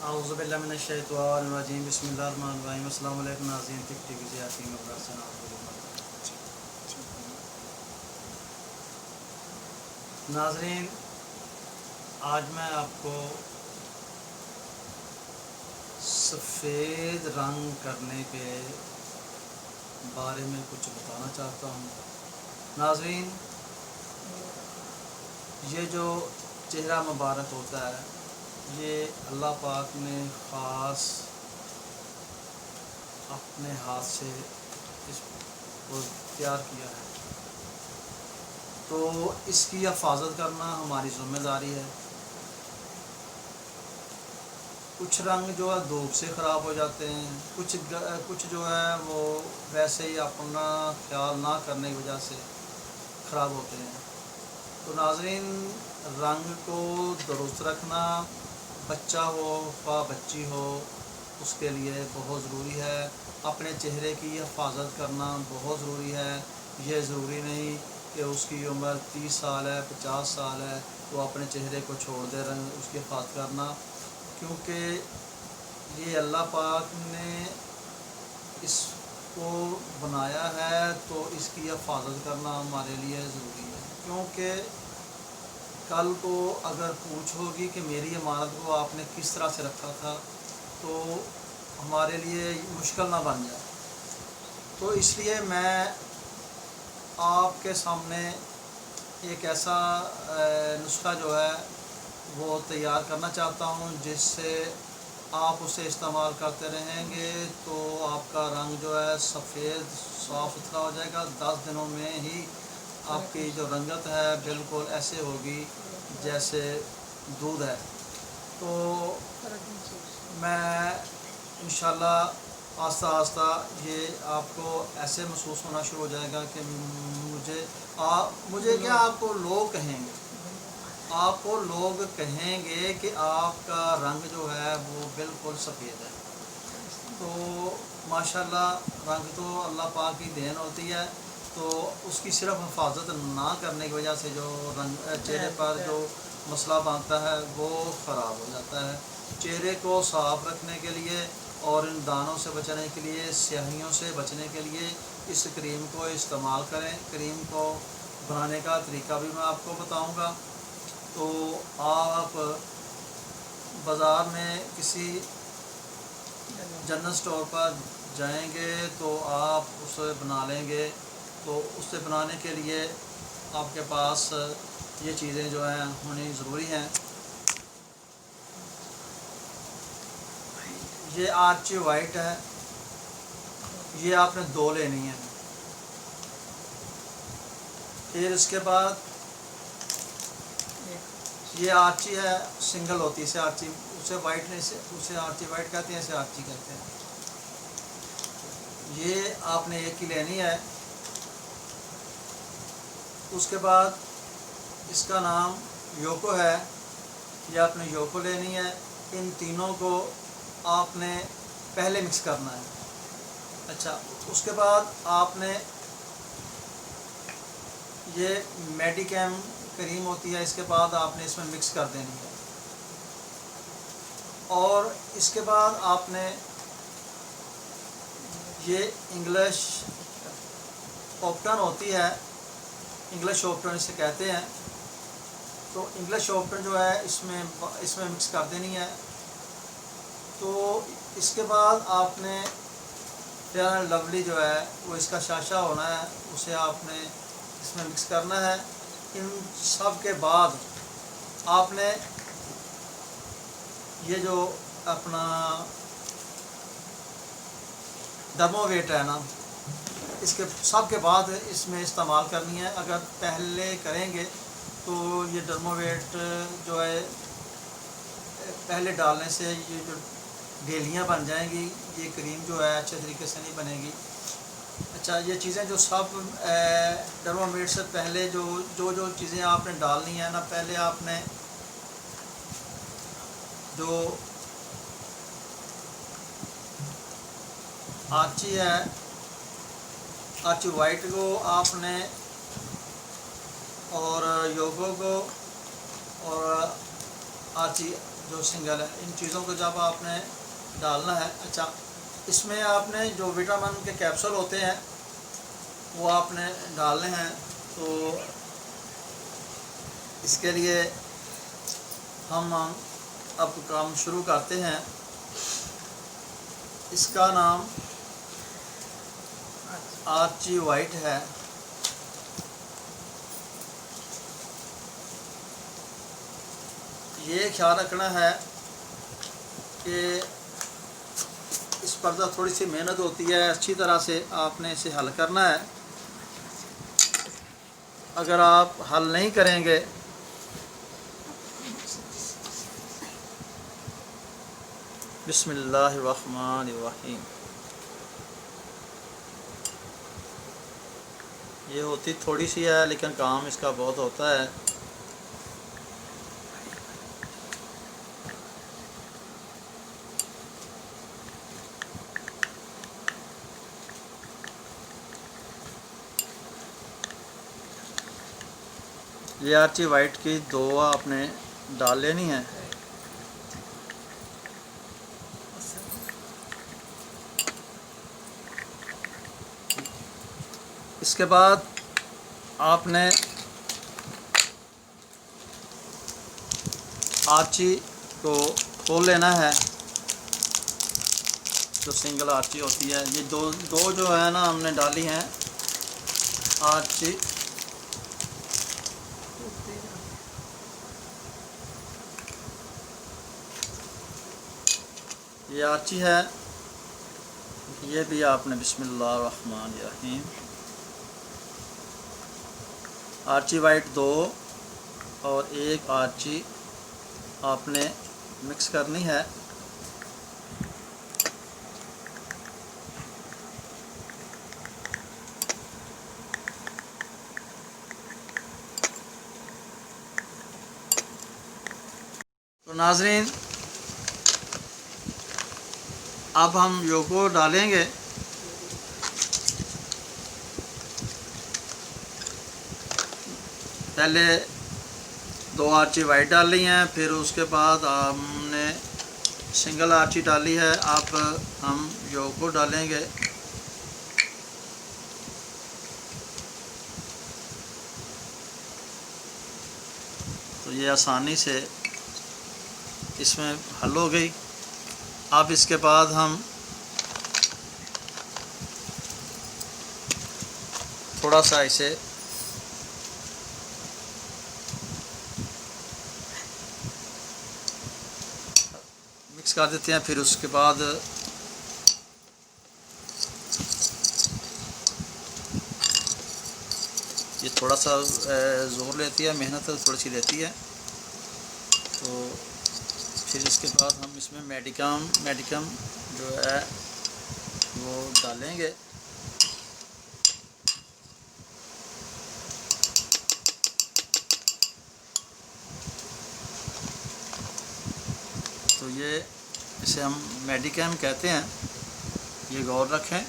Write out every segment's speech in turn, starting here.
اعوذ باللہ من الشیطان الرجیم بسم اللہ الرحمن الرحیم السلام علیکم ناظرین ٹک ٹی وی زیادتی مبارک سے ناظرین، آج میں آپ کو سفید رنگ کرنے کے بارے میں کچھ بتانا چاہتا ہوں۔ ناظرین، یہ جو چہرہ مبارک ہوتا ہے یہ اللہ پاک نے خاص اپنے ہاتھ سے اس کو تیار کیا ہے، تو اس کی حفاظت کرنا ہماری ذمہ داری ہے۔ کچھ رنگ جو ہے دھوپ سے خراب ہو جاتے ہیں، کچھ جو ہے وہ ویسے ہی اپنا خیال نہ کرنے کی وجہ سے خراب ہوتے ہیں۔ تو ناظرین، رنگ کو درست رکھنا بچہ ہو یا بچی ہو اس کے لیے بہت ضروری ہے۔ اپنے چہرے کی حفاظت کرنا بہت ضروری ہے۔ یہ ضروری نہیں کہ اس کی عمر 30 سال ہے 50 سال ہے تو اپنے چہرے کو چھوڑ دے رنگ اس کی حفاظت کرنا، کیونکہ یہ اللہ پاک نے اس کو بنایا ہے تو اس کی حفاظت کرنا ہمارے لیے ضروری ہے۔ کیونکہ کل کو اگر پوچھ ہوگی کہ میری امانت کو آپ نے کس طرح سے رکھا تھا تو ہمارے لیے مشکل نہ بن جائے۔ تو اس لیے میں آپ کے سامنے ایک ایسا نسخہ جو ہے وہ تیار کرنا چاہتا ہوں جس سے آپ اسے استعمال کرتے رہیں گے تو آپ کا رنگ جو ہے سفید صاف ستھرا ہو جائے گا۔ 10 دنوں میں ہی آپ کی جو رنگت ہے بالکل ایسے ہوگی جیسے دودھ ہے۔ تو میں انشاءاللہ آہستہ آہستہ یہ آپ کو ایسے محسوس ہونا شروع ہو جائے گا کہ مجھے کیا آپ کو لوگ کہیں گے، آپ کو لوگ کہیں گے کہ آپ کا رنگ جو ہے وہ بالکل سفید ہے۔ تو ماشاءاللہ رنگ تو اللہ پاک کی دین ہوتی ہے، تو اس کی صرف حفاظت نہ کرنے کی وجہ سے جو رنگ چہرے پر جو مسئلہ بنتا ہے وہ خراب ہو جاتا ہے۔ چہرے کو صاف رکھنے کے لیے اور ان دانوں سے بچنے کے لیے، سیاہیوں سے بچنے کے لیے اس کریم کو استعمال کریں۔ کریم کو بنانے کا طریقہ بھی میں آپ کو بتاؤں گا۔ تو آپ بازار میں کسی جنرل اسٹور پر جائیں گے تو آپ اسے بنا لیں گے۔ تو اسے بنانے کے لیے آپ کے پاس یہ چیزیں جو ہیں ہونی ضروری ہیں۔ یہ آرچی وائٹ ہے، یہ آپ نے 2 لینی ہے۔ پھر اس کے بعد یہ آرچی ہے، سنگل ہوتی ہے، اسے آرچی اسے آرچی وائٹ کہتے ہیں، اسے آرچی کہتے ہیں۔ یہ آپ نے ایک ہی لینی ہے۔ اس کے بعد اس کا نام یوکو ہے، یہ آپ نے یوکو لینی ہے۔ ان تینوں کو آپ نے پہلے مکس کرنا ہے۔ اچھا، اس کے بعد آپ نے یہ میڈیکیم کریم ہوتی ہے، اس کے بعد آپ نے اس میں مکس کر دینی ہے۔ اور اس کے بعد آپ نے یہ انگلش اوپٹن ہوتی ہے، انگلش اوپٹن اسے کہتے ہیں، تو انگلش اوپٹن جو ہے اس میں مکس کر دینی ہے۔ تو اس کے بعد آپ نے فیئر اینڈ لولی جو ہے وہ اس کا شاشہ ہونا ہے، اسے آپ نے اس میں مکس کرنا ہے۔ ان سب کے بعد آپ نے یہ جو اپنا ڈرمو ویٹ ہے نا، اس کے سب کے بعد اس میں استعمال کرنی ہے۔ اگر پہلے کریں گے تو یہ ڈرمو ویٹ جو ہے پہلے ڈالنے سے یہ جو ڈیلیاں بن جائیں گی، یہ کریم جو ہے اچھے طریقے سے نہیں بنے گی۔ اچھا، یہ چیزیں جو سب ڈرمو ویٹ سے پہلے جو چیزیں آپ نے ڈالنی ہیں نا، پہلے آپ نے جو آرچی ہے، آرچی وائٹ کو آپ نے اور یوگو کو اور آرچی جو سنگل ہے، ان چیزوں کو جب آپ نے ڈالنا ہے. اچھا، اس میں آپ نے جو وٹامن کے کیپسول ہوتے ہیں وہ آپ نے ڈالنے ہیں. تو اس کے لیے ہم اب کام شروع کرتے ہیں. اس کا نام آرچی وائٹ ہے. یہ خیال رکھنا ہے کہ اس پر تھوڑی سی محنت ہوتی ہے، اچھی طرح سے آپ نے اسے حل کرنا ہے. اگر آپ حل نہیں کریں گے بسم اللہ الرحمن الرحیم. یہ ہوتی تھوڑی سی ہے لیکن کام اس کا بہت ہوتا ہے. یہ آرچی وائٹ کی 2 آپ نے ڈال لینی ہے. اس کے بعد آپ نے آرچی کو کھول لینا ہے. جو سنگل آرچی ہوتی ہے، یہ دو جو ہے نا ہم نے ڈالی ہیں آرچی. یہ آرچی ہے، یہ بھی آپ نے بسم اللہ الرحمن الرحیم. آرچی وائٹ 2 اور 1 آرچی آپ نے مکس کرنی ہے. تو ناظرین، اب ہم یوگو ڈالیں گے. پہلے 2 آرچی وائٹ ڈال لی ہیں، پھر اس کے بعد ہم نے سنگل آرچی ڈالی ہے. اب ہم یوگو ڈالیں گے. تو یہ آسانی سے اس میں حل ہو گئی. اب اس کے بعد ہم تھوڑا سا اسے مکس کر دیتے ہیں. پھر اس کے بعد یہ تھوڑا سا زور لیتی ہے، محنت تھوڑی سی لیتی ہے. تو پھر اس کے بعد ہم اس میں میڈیکم جو ہے وہ ڈالیں گے. تو یہ اسے ہم میڈیکم کہتے ہیں، یہ غور رکھیں.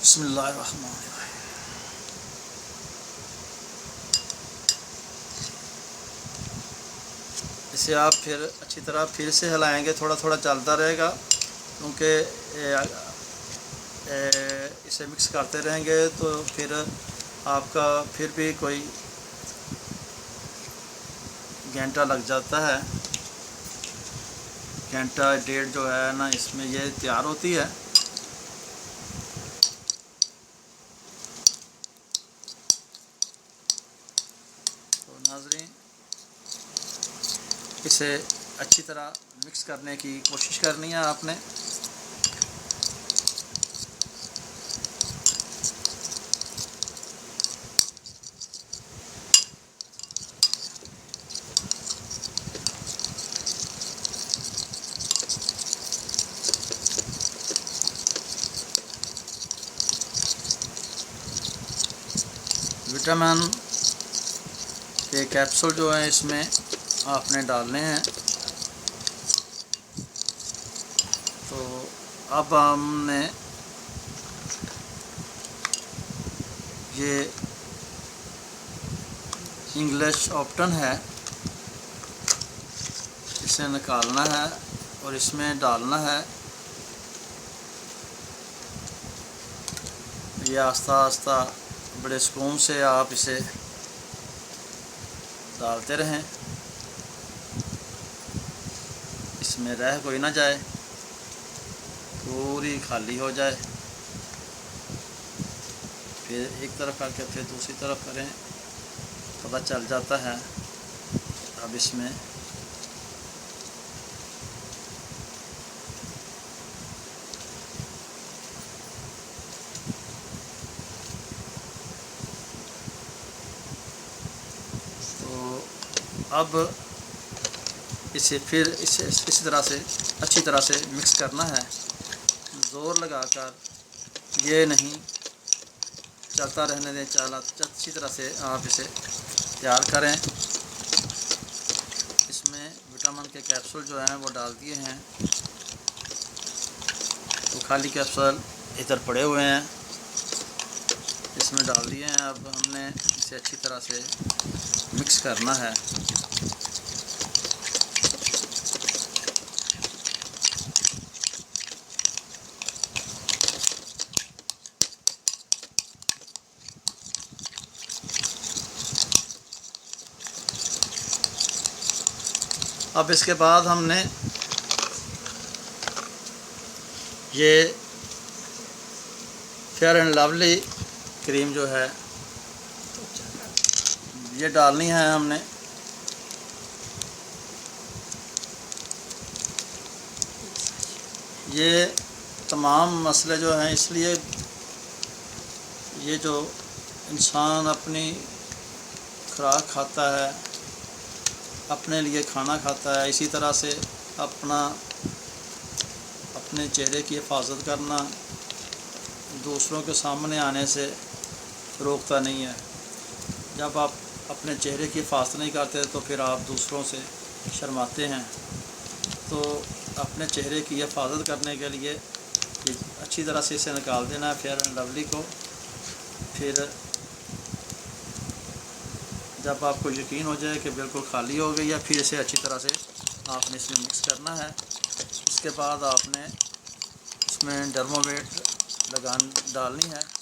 بسم اللہ الرحمن الرحیم. اسے آپ پھر اچھی طرح پھر سے ہلائیں گے، تھوڑا تھوڑا چلتا رہے گا، کیونکہ اسے مکس کرتے رہیں گے تو پھر آپ کا پھر بھی کوئی گھنٹہ لگ جاتا ہے. گھنٹہ 1.5 جو ہے نا اس میں یہ تیار ہوتی ہے. تو ناظرین، اسے اچھی طرح مکس کرنے کی کوشش کرنی ہے آپ نے. وٹامن کے کیپسول جو ہیں اس میں آپ نے ڈالنے ہیں۔ تو اب ہم نے یہ انگلش آپٹن ہے، اسے نکالنا ہے اور اس میں ڈالنا ہے۔ یہ آہستہ آہستہ بڑے سکون سے آپ اسے ڈالتے رہیں، اس میں رہ کوئی نہ جائے، پوری خالی ہو جائے۔ پھر ایک طرف کر کے پھر دوسری طرف کریں، پتہ چل جاتا ہے۔ اب اس میں تو اب اسے پھر اسی طرح سے اچھی طرح سے مکس کرنا ہے، زور لگا کر یہ نہیں، چلتا رہنے دیں، اچھی طرح سے آپ اسے تیار کریں۔ اس میں وٹامن کے کیپسول جو ہیں وہ ڈال دیے ہیں، تو خالی کیپسول ادھر پڑے ہوئے ہیں، اس میں ڈال دیے ہیں۔ اب ہم نے اسے اچھی طرح سے مکس کرنا ہے۔ اب اس کے بعد ہم نے یہ فیئر اینڈ لولی کریم جو ہے یہ ڈالنی ہے ہم نے۔ یہ تمام مسئلے جو ہیں، اس لیے یہ جو انسان اپنی خوراک کھاتا ہے، اپنے لیے کھانا کھاتا ہے، اسی طرح سے اپنے چہرے کی حفاظت کرنا دوسروں کے سامنے آنے سے روکتا نہیں ہے۔ جب آپ اپنے چہرے کی حفاظت نہیں کرتے تو پھر آپ دوسروں سے شرماتے ہیں۔ تو اپنے چہرے کی حفاظت کرنے کے لیے اچھی طرح سے اسے نکال دینا ہے فیئر اینڈ لولی کو۔ پھر جب آپ کو یقین ہو جائے کہ بالکل خالی ہو گئی ہے، پھر اسے اچھی طرح سے آپ نے اس میں مکس کرنا ہے۔ اس کے بعد آپ نے اس میں ڈرمومیٹ ڈالنی ہے۔